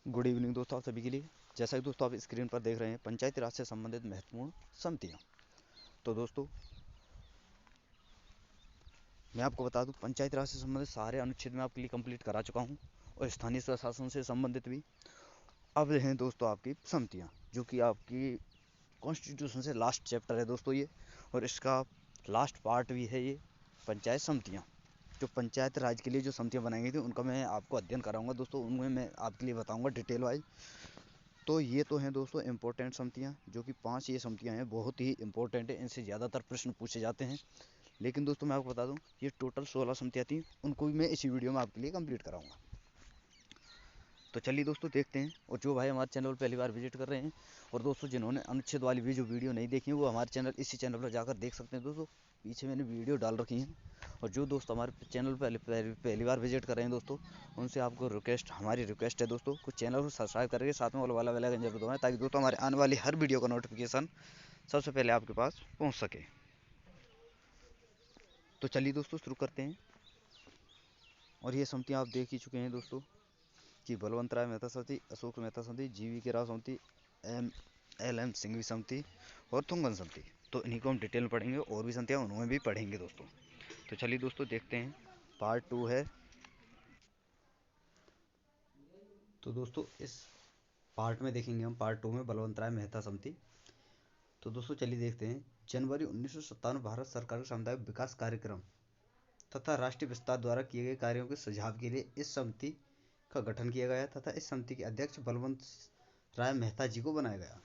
Good evening दोस्तों, आप सभी के लिए। जैसा कि दोस्तों आप स्क्रीन पर देख रहे हैं, पंचायती राज से संबंधित महत्वपूर्ण समितियां। तो दोस्तों मैं आपको बता दूं, पंचायती राज से संबंधित सारे अनुच्छेद मैं आपके लिए कंप्लीट करा चुका हूं, और स्थानीय स्वशासन से संबंधित भी। अब हैं दोस्तों आपकी समितियां, जो कि आपकी कॉन्स्टिट्यूशन से लास्ट चैप्टर है दोस्तों ये, और इसका लास्ट पार्ट भी है ये। पंचायत समितियाँ, जो पंचायत राज के लिए जो समितियाँ बनाई गई थी, उनका मैं आपको अध्ययन कराऊंगा दोस्तों, उनमें मैं आपके लिए बताऊंगा डिटेल वाइज। तो ये तो हैं दोस्तों इम्पोर्टेंट समितियाँ, जो कि 5 ये समितियाँ हैं, बहुत ही इंपॉर्टेंट है, इनसे ज़्यादातर प्रश्न पूछे जाते हैं। लेकिन दोस्तों मैं आपको बता दूं, ये टोटल 16 समितियाँ थी, उनको भी मैं इसी वीडियो में आपके लिए कंप्लीट कराऊंगा। तो चलिए दोस्तों देखते हैं। और जो भाई हमारे चैनल पर पहली बार विजिट कर रहे हैं, और दोस्तों जिन्होंने अनुच्छेद वाली भी जो वीडियो नहीं देखी है, वो हमारे चैनल इसी चैनल पर जाकर देख सकते हैं दोस्तों। पीछे मैंने वीडियो डाल रखी हैं। और जो दोस्त हमारे चैनल पर पहली बार विजिट कर रहे हैं दोस्तों, उनसे आपको रिक्वेस्ट, हमारी रिक्वेस्ट है दोस्तों, कुछ चैनल को सब्सक्राइब करके साथ में वाला बेल आइकन जरूर दबाएं, ताकि दोस्तों हमारे आने वाली हर वीडियो का नोटिफिकेशन सबसे पहले आपके पास पहुंच सके। तो चलिए दोस्तों शुरू करते हैं। और ये समितियाँ आप देख ही चुके हैं दोस्तों, कि बलवंत राय मेहता समिति, अशोक मेहता समिति, जीवी के राव समिति, एम एल एम सिंघवी समिति और तुंगन समिति। तो इन्हीं को हम डिटेल में पढ़ेंगे, और भी समितियाँ उन्होंने भी पढ़ेंगे दोस्तों। तो चलिए दोस्तों देखते हैं। पार्ट 2 है। तो दोस्तों इस पार्ट में देखेंगे हम, पार्ट 2 में बलवंत राय मेहता समिति। तो दोस्तों चलिए देखते हैं। जनवरी 1957 भारत सरकार के सामुदायिक विकास कार्यक्रम तथा राष्ट्रीय विस्तार द्वारा किए गए कार्यों के सुझाव के लिए इस समिति का गठन किया गया तथा इस समिति के अध्यक्ष बलवंत राय मेहता जी को बनाया गया।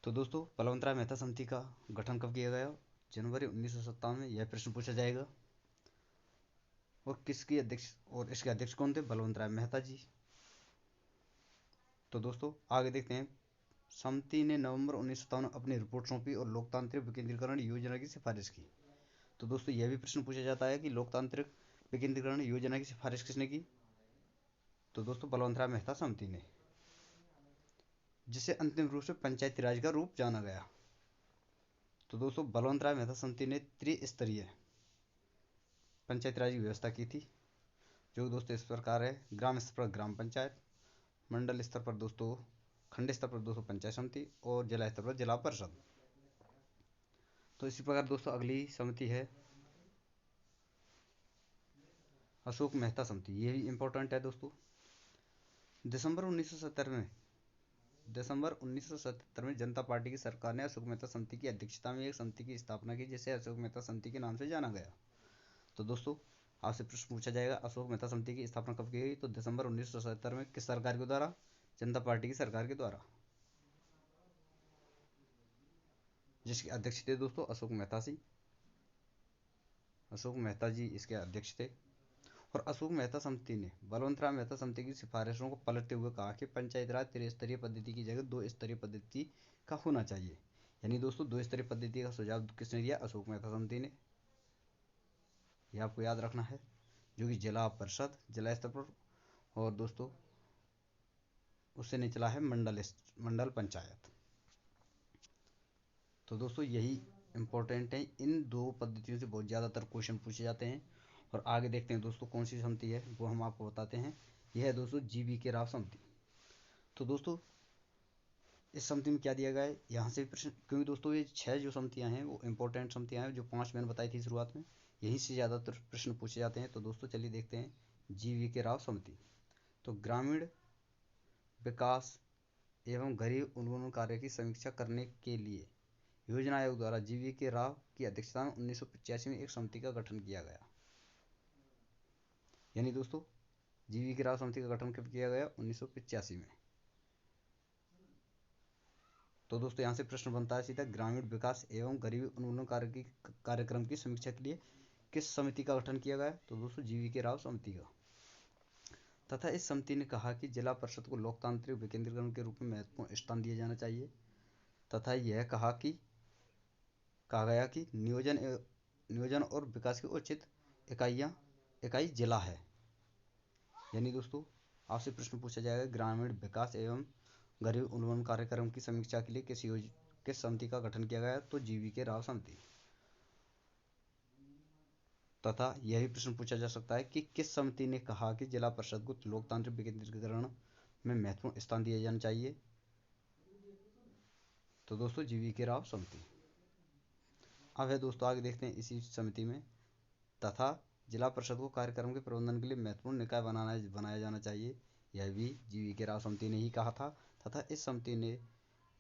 तो दोस्तों बलवंत राय मेहता समिति का गठन कब किया गया? जनवरी 1957 में। यह प्रश्न पूछा जाएगा। और किसकी अध्यक्ष, और इसके अध्यक्ष कौन थे? बलवंत राय मेहता जी। तो दोस्तों आगे देखते हैं। समिति ने नवंबर 1957 में अपनी रिपोर्ट सौंपी और लोकतांत्रिक विकेंद्रीकरण योजना की सिफारिश की। तो दोस्तों यह भी प्रश्न पूछा जाता है कि लोकतांत्रिक विकेंद्रीकरण योजना की सिफारिश किसने की? तो दोस्तों बलवंत राय मेहता समिति ने, जिसे अंतिम रूप से पंचायती राज का रूप जाना गया। तो दोस्तों बलवंत राय मेहता समिति ने त्रिस्तरीय पंचायती राज की व्यवस्था की थी, जो दोस्तों इस प्रकार है। ग्राम स्तर पर ग्राम पंचायत, मंडल स्तर पर दोस्तों, खंड स्तर पर दोस्तों पंचायत समिति, और जिला स्तर पर जिला परिषद। तो इसी प्रकार दोस्तों अगली समिति है अशोक मेहता समिति। ये भी इंपॉर्टेंट है दोस्तों। दिसंबर 1977 में जनता पार्टी की सरकार ने अशोक मेहता समिति की अध्यक्षता में एक समिति की स्थापना की, जिसे अशोक मेहता समिति के नाम से जाना गया। तो दोस्तों आपसे प्रश्न पूछा जाएगा, अशोक मेहता समिति की स्थापना कब की गई? तो दिसंबर 1977 में। किस सरकार के द्वारा? जनता पार्टी की सरकार के द्वारा, जिसके अध्यक्ष थे दोस्तों अशोक मेहता जी। अशोक मेहता जी इसके अध्यक्ष थे। और अशोक मेहता समिति ने बलवंत राय मेहता समिति की सिफारिशों को पलटते हुए कहा कि पंचायती राज त्रिस्तरीय पद्धति की जगह 2 स्तरीय पद्धति का होना चाहिए। यानी दोस्तों 2 स्तरीय पद्धति का सुझाव किसने दिया? अशोक मेहता समिति ने। यह आपको याद रखना है, जो कि जिला परिषद, जिला स्तर पर, और दोस्तों उससे निचला है मंडल पंचायत। तो दोस्तों यही इंपॉर्टेंट है। इन दो पद्धतियों से बहुत ज़्यादातर क्वेश्चन पूछे जाते हैं। और आगे देखते हैं दोस्तों कौन सी समिति है, वो हम आपको बताते हैं। यह है दोस्तों जीवी के राव समिति। तो दोस्तों इस समिति में क्या दिया गया है, यहाँ से प्रश्न, क्योंकि दोस्तों ये 6 जो समितियाँ हैं वो इंपॉर्टेंट समितियाँ हैं, जो 5 मैंने बताई थी शुरुआत में, यहीं से ज़्यादातर प्रश्न पूछे जाते हैं। तो दोस्तों चलिए देखते हैं। जीवी के राव समिति, तो ग्रामीण विकास एवं गरीब उन्मूलन कार्य की समीक्षा करने के लिए योजना आयोग द्वारा जीवी के राव की अध्यक्षता में 1985 में एक समिति का गठन किया गया। यानी दोस्तों जीवी के राव समिति का गठन कब किया गया? 1985 में। तो दोस्तों यहाँ से प्रश्न बनता है सीधा, ग्रामीण विकास एवं गरीबी उन्मूलन कार्यक्रम की समीक्षा के लिए किस समिति का गठन किया गया? तो दोस्तों जीवी के राव समिति का। तथा इस समिति ने कहा कि जिला परिषद को लोकतांत्रिक विकेंद्रीकरण के रूप में महत्वपूर्ण स्थान दिया जाना चाहिए। तथा यह कहा गया कि नियोजन और विकास की उचित इकाई जिला है। यानी दोस्तों आपसे प्रश्न पूछा जाएगा, ग्रामीण विकास एवं गरीब उन्मूलन कार्यक्रम की समीक्षा के लिए किस समिति का गठन किया गया? तो जीवी के राव समिति। तथा यह भी प्रश्न पूछा जा सकता है कि किस समिति ने कहा कि जिला परिषद को लोकतांत्रिक विकेंद्रीकरण में महत्वपूर्ण स्थान दिया जाना चाहिए? तो दोस्तों GV राव समिति। अब है दोस्तों आगे देखते हैं इसी समिति में, तथा जिला परिषद को कार्यक्रम के प्रबंधन के लिए महत्वपूर्ण निकाय बनाया जाना चाहिए। यह भी GV राव समिति ने ही कहा था, तथा इस समिति ने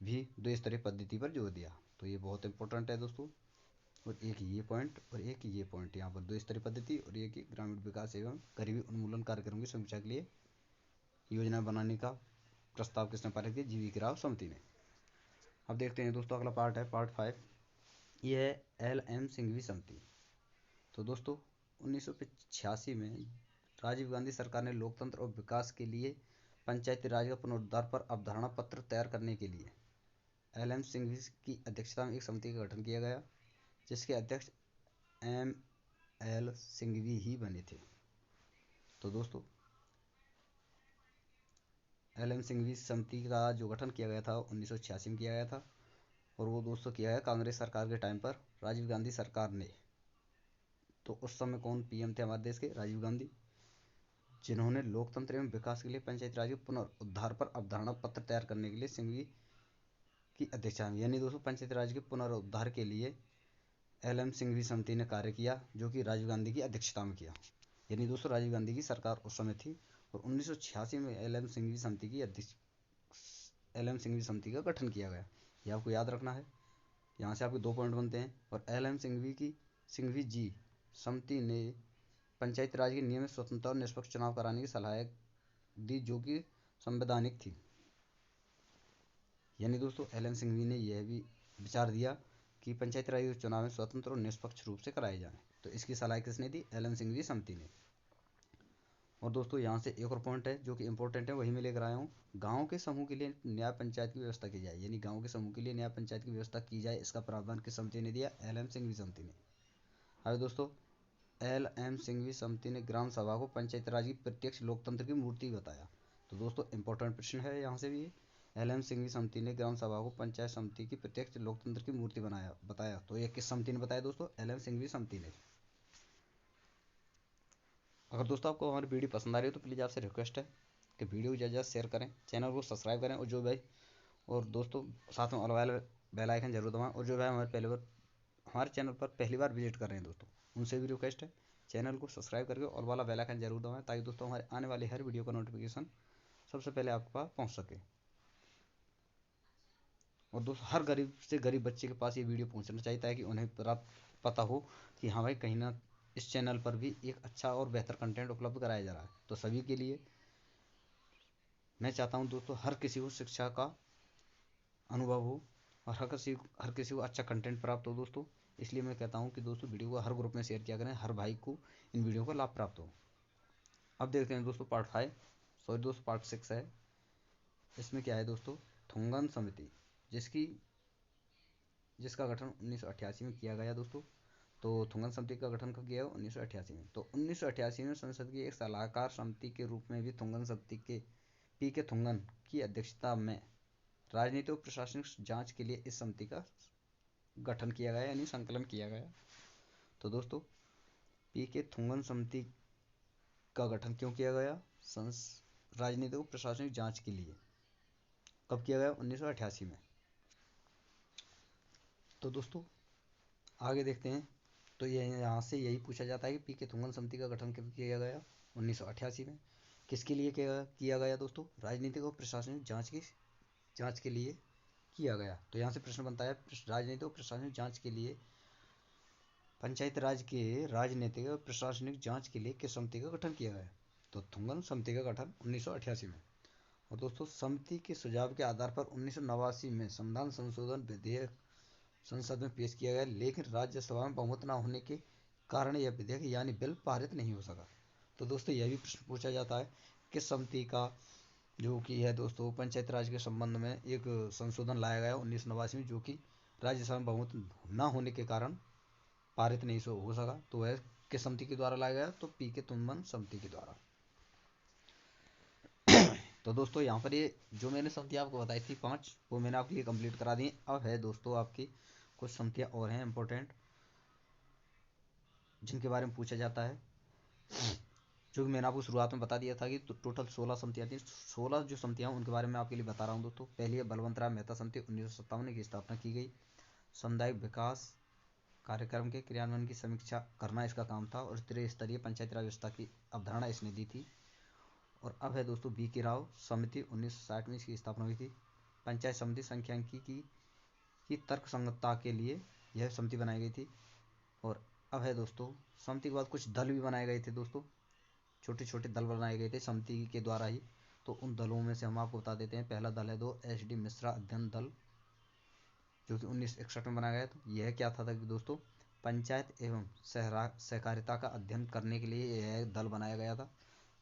भी 2 स्तरीय पद्धति पर जोर दिया। तो ये बहुत इंपॉर्टेंट है दोस्तों। और एक ये पॉइंट और एक ये पॉइंट, यहाँ पर 2 स्तरीय पद्धति और एक ही ग्रामीण विकास एवं गरीबी उन्मूलन कार्यक्रम की समीक्षा के लिए योजना बनाने का प्रस्ताव किसने पारित किया? GV राव समिति ने। अब देखते हैं दोस्तों अगला पार्ट है पार्ट 5, ये है LM सिंघवी समिति। तो दोस्तों 1985 में राजीव गांधी सरकार ने लोकतंत्र और विकास के लिए पंचायती राज का पुनरुद्धार पर अवधारणा पत्र तैयार करने के लिए LM सिंघवी की अध्यक्षता में एक समिति का गठन किया गया, जिसके अध्यक्ष ML सिंघवी ही बने थे। तो दोस्तों LM सिंघवी समिति का जो गठन किया गया था 1986 में किया गया था, और वो दोस्तों किया गया कांग्रेस सरकार के टाइम पर, राजीव गांधी सरकार ने। तो उस समय कौन PM थे हमारे देश के? राजीव गांधी, जिन्होंने लोकतंत्र एवं विकास के लिए पंचायती राज के पुनरुद्धार पर अवधारणा पत्र तैयार करने के लिए सिंघवी की अध्यक्षता में, यानी दोस्तों पंचायती राज के पुनरुद्धार के लिए LM सिंघवी समिति ने कार्य किया, जो कि राजीव गांधी की अध्यक्षता में किया। यानी दोस्तों राजीव गांधी की सरकार उस समय थी, और 1986 में LM सिंघवी समिति का गठन किया गया। यह आपको याद रखना है। यहाँ से आपके 2 पॉइंट बनते हैं। और LM सिंघवी जी समिति ने पंचायती राज के नियमित, स्वतंत्र और निष्पक्ष चुनाव कराने की सलाह दी, जो कि संवैधानिक थी। यानी दोस्तों LM सिंघवी ने यह भी विचार दिया कि पंचायती राज के चुनाव में स्वतंत्र और निष्पक्ष रूप से कराए जाएं। तो इसकी सलाह किसने दी? LM सिंघवी समिति ने। और दोस्तों यहाँ से एक और पॉइंट है जो कि इंपॉर्टेंट है, वही मैं लेकर आया हूँ। गाँव के समूह के लिए न्याय पंचायत की व्यवस्था की जाए, यानी गाँव के समूह के लिए न्याय पंचायत की व्यवस्था की जाए, इसका प्रावधान किस समिति ने दिया? LM सिंघवी समिति ने। अब दोस्तों LM सिंघवी समिति ने ग्राम सभा को पंचायती राज की प्रत्यक्ष लोकतंत्र की मूर्ति बताया। तो दोस्तों इंपॉर्टेंट प्रश्न है यहाँ से भी। LM सिंघवी समिति ने ग्राम सभा को पंचायत समिति की प्रत्यक्ष लोकतंत्र की मूर्ति बताया। तो ये किस समिति ने बताया दोस्तों? LM सिंघवी समिति ने। अगर दोस्तों आपको हमारी वीडियो पसंद आ रही हो तो प्लीज़ आपसे रिक्वेस्ट है कि वीडियो को ज़्यादा शेयर करें, चैनल को सब्सक्राइब करें, और जो भाई और दोस्तों साथ में ऑल वाला बेल आइकन जरूर दबाएं। और जो भाई हमारे चैनल पर पहली बार विजिट कर रहे हैं दोस्तों, उनसे भी रिक्वेस्ट है चैनल को सब्सक्राइब करके ऑल वाला बेल आइकन जरूर दबाएं, ताकि दोस्तों हमारे आने वाली हर वीडियो का नोटिफिकेशन सबसे पहले आपके पास पहुँच सके। और दोस्तों हर गरीब से गरीब बच्चे के पास ये वीडियो पहुँचना चाहिए, ताकि उन्हें पता हो कि हाँ भाई कहीं ना इस चैनल पर भी एक अच्छा और बेहतर कंटेंट उपलब्ध कराया जा रहा है। तो सभी के लिए मैं चाहता हूँ दोस्तों हर किसी को शिक्षा का अनुभव हो, और हर किसी को अच्छा कंटेंट प्राप्त हो दोस्तों। इसलिए मैं कहता हूँ कि दोस्तों वीडियो को हर ग्रुप में शेयर किया करें, हर भाई को इन वीडियो का लाभ प्राप्त हो। अब देखते हैं दोस्तों पार्ट 6 है। इसमें क्या है दोस्तों? थुंगन समिति, जिसका गठन 1988 में किया गया दोस्तों। तो थुंगन समिति का गठन कब किया? 1988 में। तो 1988 में संसद की एक सलाहकार समिति के रूप में भी थुंगन समिति के PK थुंगन की अध्यक्षता में राजनीतिक और प्रशासनिक जांच के लिए इस समिति का गठन किया गया, यानी संकलन किया गया। तो दोस्तों PK थुंगन समिति का गठन क्यों किया गया? राजनीतिक और प्रशासनिक जांच के लिए। कब किया गया? 1988 में। तो दोस्तों आगे देखते हैं। तो ये यहाँ से यही पूछा जाता है कि PK थुंगन समिति का गठन कब किया गया? 1988 में। किसके लिए किया गया दोस्तों? राजनीतिक और प्रशासनिक जांच के लिए किया गया। तो यहाँ से प्रश्न बनता है, राजनीतिक और प्रशासनिक जांच के लिए पंचायत राज के राजनीतिक और प्रशासनिक जांच के लिए किस समिति का गठन किया गया? तो थुंगन समिति का गठन 1988 में। और दोस्तों समिति के सुझाव के आधार पर 1989 में संविधान संशोधन विधेयक संसद में पेश किया गया, लेकिन राज्यसभा में बहुमत न होने के कारण यह विधेयक यानी बिल पारित नहीं हो सका। तो दोस्तों यह भी प्रश्न पूछा जाता है किस समिति का जो कि है दोस्तों पंचायत राज के संबंध में एक संशोधन लाया गया 1989 में, जो कि राज्यसभा में बहुमत न होने के कारण पारित नहीं हो सका। तो वह किस समिति के द्वारा लाया गया? तो PK थुंगन समिति के द्वारा। तो दोस्तों यहाँ पर ये जो मैंने समितियाँ आपको बताई थी 5, वो मैंने आपके लिए कंप्लीट करा दी। अब है दोस्तों आपकी कुछ समितियाँ और हैं इम्पोर्टेंट। जिनके बारे में पूछा जाता है, जो कि मैंने आपको शुरुआत में बता दिया था कि टोटल 16 समितियाँ थी। 16 जो समितियाँ उनके बारे में आपके लिए बता रहा हूँ दोस्तों। पहली है बलवंतराय मेहता समिति, 1957 की स्थापना की गई। सामुदायिक विकास कार्यक्रम के क्रियान्वयन की समीक्षा करना इसका काम था और त्रिस्तरीय पंचायती राज व्यवस्था की अवधारणा इसने दी थी। और अब है दोस्तों बी के राव समिति, 1960 में इसकी स्थापना हुई थी। पंचायत समिति सांख्यिकी की तर्क संगतता के लिए यह समिति बनाई गई थी। और अब है दोस्तों समिति के बाद कुछ दल भी बनाए गए थे दोस्तों, छोटे छोटे दल बनाए गए थे समिति के द्वारा ही। तो उन दलों में से हम आपको बता देते हैं। पहला दल है एच डी मिश्रा अध्ययन दल, जो कि 1961 में बनाया गया था। यह क्या था कि दोस्तों पंचायत एवं सहकारिता का अध्ययन करने के लिए यह दल बनाया गया था।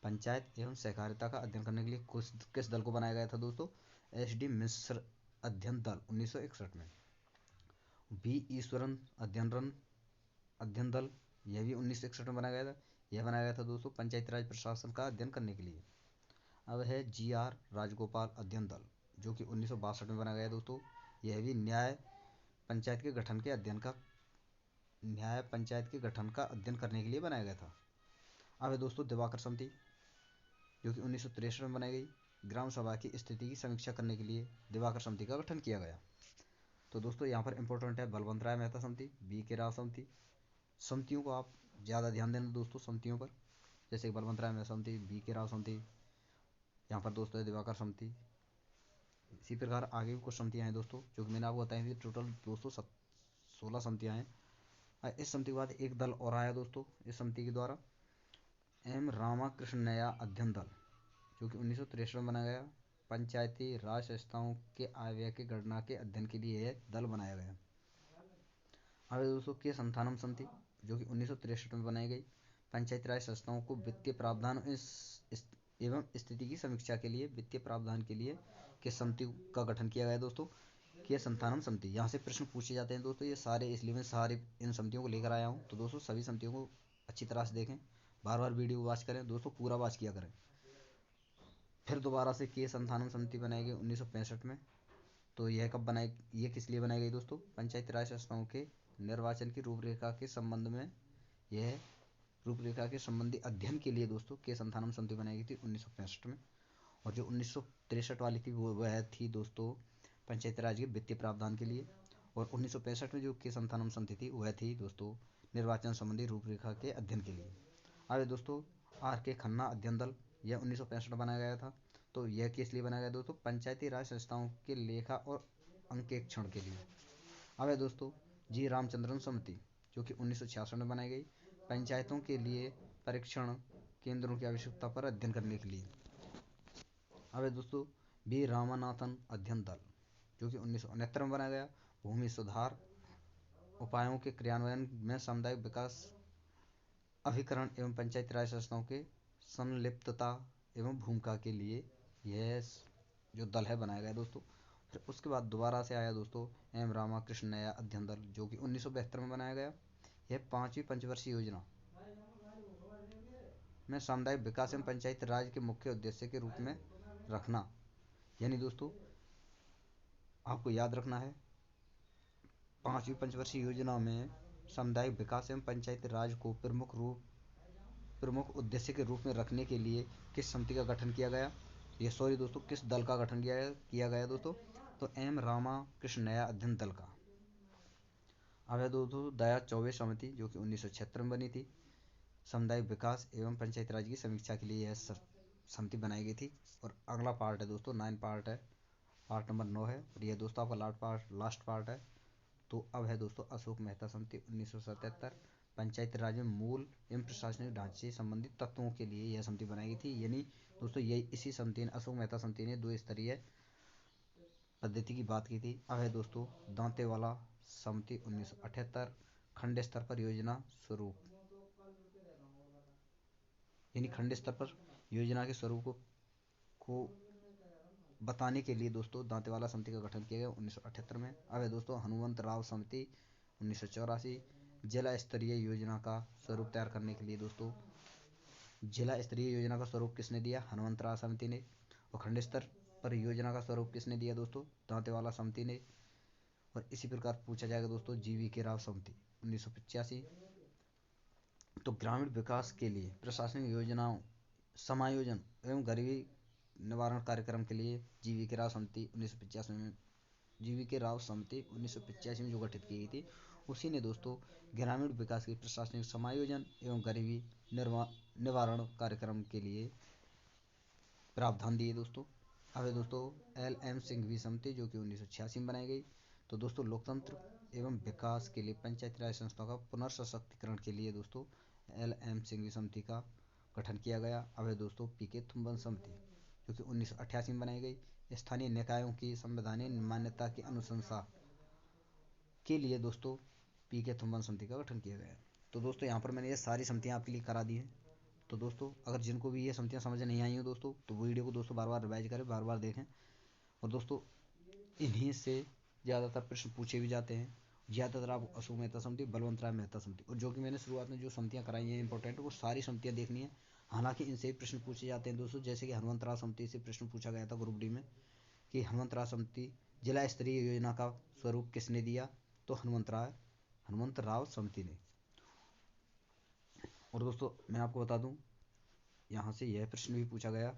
पंचायत एवं सहकारिता का अध्ययन करने के लिए किस दल को बनाया गया था दोस्तों? एच डी मिश्र अध्ययन दल 1961 में। बी ईश्वरन अध्ययन दल, यह भी 1961 में बनाया गया था। यह बनाया गया था दोस्तों पंचायती राज प्रशासन का अध्ययन करने के लिए। अब है जी आर राजगोपाल अध्ययन दल, जो कि 1962 में बनाया गया दोस्तों। यह भी न्याय पंचायत के गठन का अध्ययन करने के लिए बनाया गया था। अब है दोस्तों दिवाकर समिति, जो कि 1963 में बनाई गई। ग्राम सभा की स्थिति की समीक्षा करने के लिए दिवाकर समिति का गठन किया गया। तो दोस्तों यहाँ पर इंपॉर्टेंट है बलवंतराय मेहता समिति, बी के राव समिति। समितियों को आप ज़्यादा ध्यान देना दोस्तों, समितियों पर, जैसे बलवंतराय मेहता समिति, बी के राव समिति, यहाँ पर दोस्तों है दिवाकर समिति। इसी प्रकार आगे भी कुछ समितियाँ हैं दोस्तों, जो कि मैंने आपको बताई थी। टोटल दोस्तों 16 समितियाँ हैं। इस समिति के बाद एक दल और आया दोस्तों इस समिति के द्वारा, एम रामाकृष्णैया अध्ययन दल, जो कि 1963 में बनाया गया। पंचायती राज संस्थाओं के आय व्यय की गणना के अध्ययन के लिए यह दल बनाया गया। अब दोस्तों के संथानम समिति, जो कि 1963 में बनाई गई। पंचायती राज संस्थाओं को वित्तीय प्रावधान एवं स्थिति की समीक्षा के लिए वित्तीय प्रावधान के लिए किस समिति का गठन किया गया दोस्तों? के संथानम समिति। यहाँ से प्रश्न पूछे जाते हैं दोस्तों, ये सारे, इसलिए मैं सारे इन समितियों को लेकर आया हूँ। तो दोस्तों सभी समितियों को अच्छी तरह से देखें, बार बार वीडियो वॉच करें दोस्तों, पूरा वॉच किया करें। फिर दोबारा से के संथानम समिति बनाई गई 1965 में। तो यह कब बनाई, ये किस लिए बनाई गई दोस्तों? पंचायती राज संस्थाओं के निर्वाचन की रूपरेखा के संबंध में, यह रूपरेखा के संबंधी अध्ययन के लिए दोस्तों के संथानम समिति बनाई गई थी 1965 में। और जो 1963 वाली थी वह थी दोस्तों पंचायती राज के वित्तीय प्रावधान के लिए। और 1965 में जो के संथानम समिति थी वह थी दोस्तों निर्वाचन संबंधी रूपरेखा के अध्ययन के लिए। आगे दोस्तों आर के खन्ना अध्ययन दल, यह 1965 में बनाया गया था। तो यह किस लिए बनाया गया दोस्तों? पंचायती राज संस्थाओं के लेखा और अंकेक्षण के लिए। अब है दोस्तों जी रामचंद्रन समिति, जो कि 1966 में बनाई गई। पंचायतों के लिए परीक्षण केंद्रों की आवश्यकता पर अध्ययन करने के लिए। अब है दोस्तों बी रामानाथन अध्ययन दल, जो कि 1969 में बनाया गया। भूमि सुधार उपायों के क्रियान्वयन में सामुदायिक विकास अभिकरण एवं पंचायती राज संस्थाओं के संलिप्तता एवं भूमिका के लिए यह जो दल है बनाया गया दोस्तों। फिर उसके बाद दोबारा से आया दोस्तों एम रामाकृष्णैया अध्ययन दल, जो कि 1972 में बनाया गया। यह 5वीं पंचवर्षीय योजना में सामुदायिक विकास एवं पंचायती राज के मुख्य उद्देश्य के रूप में रखना, यानी दोस्तों आपको याद रखना है 5वीं पंचवर्षीय योजना में सामुदायिक विकास एवं पंचायती राज को प्रमुख उद्देश्य के रूप में रखने के लिए किस समिति का गठन किया गया? दोस्तों किस दल का गठन किया गया दोस्तों? तो एम रामाकृष्णैया अध्ययन दल का। अब है दोस्तों दया चौबे समिति, जो कि 1976 में बनी थी। सामुदायिक विकास एवं पंचायती राज की समीक्षा के लिए यह समिति बनाई गई थी। और अगला पार्ट है दोस्तों 9 पार्ट है, पार्ट नंबर 9 है। और यह दोस्तों आपका लास्ट पार्ट है। तो अब है दोस्तों अशोक मेहता समिति 1977, पंचायती राज में मूल एवं प्रशासनिक ढांचे संबंधित तत्वों के लिए यह समिति बनाई गई थी। यानी दोस्तों यही इसी समिति ने, अशोक मेहता समिति ने 2 स्तरीय पद्धति की बात की थी। अब है दोस्तों दांतेवाला समिति 1978, खंड स्तर पर योजना स्वरूप, यानी खंड स्तर पर योजना के स्वरूप को बताने के लिए दोस्तों दांतेवाला समिति का गठन किया गया 1978 में। अब है दोस्तों हनुमंत राव समिति 1984, जिला स्तरीय योजना का स्वरूप तैयार करने के लिए दोस्तों, जिला स्तरीय योजना का स्वरूप किसने दिया? हनुमंत राव समिति ने। और खंड स्तर पर योजना का स्वरूप किसने दिया दोस्तों? दांतेवाला समिति ने। और इसी प्रकार पूछा जाएगा दोस्तों जीवी के राव समिति 1985, तो ग्रामीण विकास के लिए प्रशासनिक योजनाओं समायोजन एवं गरीबी निवारण कार्यक्रम के लिए जीवी के राव समिति 1985 में जो गठित की गई थी, उसी ने दोस्तों ग्रामीण विकास के प्रशासनिक समायोजन एवं गरीबी निवारण कार्यक्रम के लिए प्रावधान दिए दोस्तों। अब है दोस्तों LM सिंघवी समिति, जो कि 1986 में बनाई गई। तो दोस्तों लोकतंत्र एवं विकास के लिए पंचायती राज संस्थाओं का पुनर्सशक्तिकरण के लिए दोस्तों LM सिंघवी समिति का गठन किया गया। अब है दोस्तों PK थुम्बन समिति, जो कि 1988 में बनाई गई। स्थानीय निकायों की संवैधानिक मान्यता की अनुशंसा के लिए दोस्तों PK थुम्बन समिति का गठन किया गया। तो दोस्तों यहाँ पर मैंने ये सारी समितियाँ आपके लिए करा दी हैं। तो दोस्तों अगर जिनको भी ये समितियाँ समझ नहीं आई हो दोस्तों, तो वीडियो को दोस्तों बार बार रिवाइज करें, बार बार देखें। और दोस्तों इन्हीं से ज़्यादातर प्रश्न पूछे भी जाते हैं। ज़्यादातर आप अशोक मेहता समिति, बलवंत राय मेहता समिति, और जो कि मैंने शुरुआत में जो समितियाँ कराई हैं इंपॉर्टेंट, वो सारी समितियाँ देखनी है। हालांकि इनसे प्रश्न पूछे जाते हैं दोस्तों, जैसे कि हनुमंत राव समिति से प्रश्न पूछा गया था ग्रुप डी में कि हनुमंत राव समिति जिला स्तरीय योजना का स्वरूप किसने दिया, तो हनुमंत राव समिति ने। और दोस्तों मैं आपको बता दूं, यहाँ से यह प्रश्न भी पूछा गया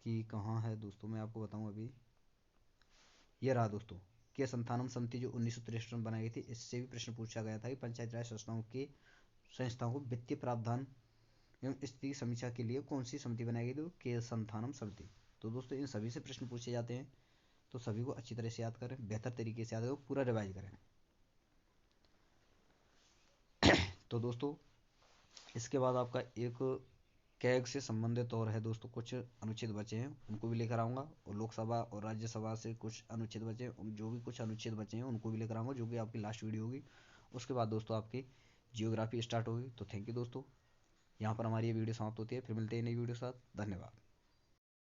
कि कहाँ है दोस्तों, मैं आपको बताऊं अभी, ये रहा दोस्तों के संथानम समिति जो 1963 में बनाई गई थी। इससे भी प्रश्न पूछा गया था कि पंचायत राज संस्थाओं को वित्तीय प्रावधान एवं स्थिति समीक्षा के लिए कौन सी समिति बनाई गई थी, के संथानम समिति। तो दोस्तों इन सभी से प्रश्न पूछे जाते हैं, तो सभी को अच्छी तरह से याद करें, बेहतर तरीके से याद करें, पूरा रिवाइज करें। तो दोस्तों इसके बाद आपका एक कैग से संबंधित और है दोस्तों, कुछ अनुच्छेद बचे हैं उनको भी लेकर आऊँगा, और लोकसभा और राज्यसभा से कुछ अनुच्छेद बचे हैं, जो भी कुछ अनुच्छेद बचे हैं उनको भी लेकर आऊँगा, जो कि आपकी लास्ट वीडियो होगी। उसके बाद दोस्तों आपकी जियोग्राफी स्टार्ट होगी। तो थैंक यू दोस्तों, यहाँ पर हमारी ये वीडियो समाप्त होती है। फिर मिलते हैं नई वीडियो के साथ। धन्यवाद।